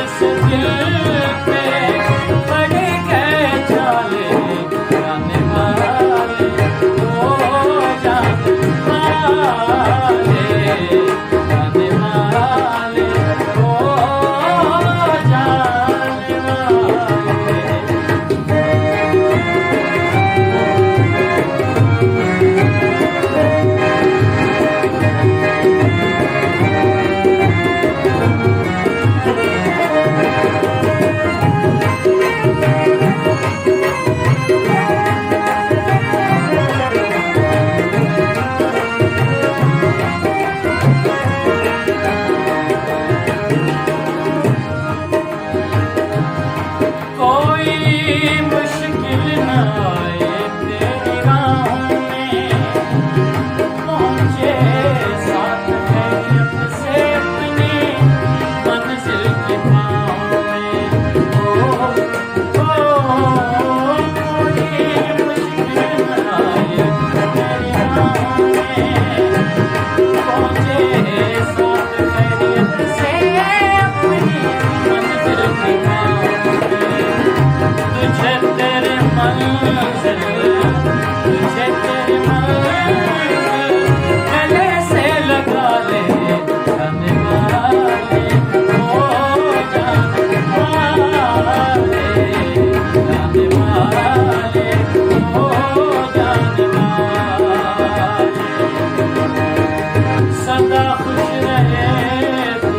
इस दिल पे पड़ गए जाले, जाने वाले ओ जाने वाले, जाने वाले ओ जाने वाले। कोई मुश्किल न आए तेरी राह में, पहुँचे साथ खैरियत से अपनी मंजिल की पाँव में। कोई मुश्किल न आए तेरी राह में, पहुँचे साथ खैरियत से अपनी मंजिल की पाँव में। तुझे तेरे मंजिल, तुझे तेरे मंजिल गले से लगा ले, जाने वाले ओ जाने वाले, जाने वाले ओ जाने वाले। सदा खुश रहे तू,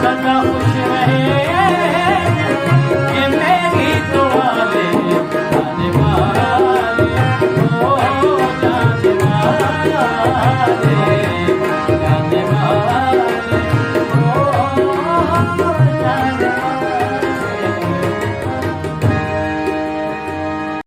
सदा खुश रहे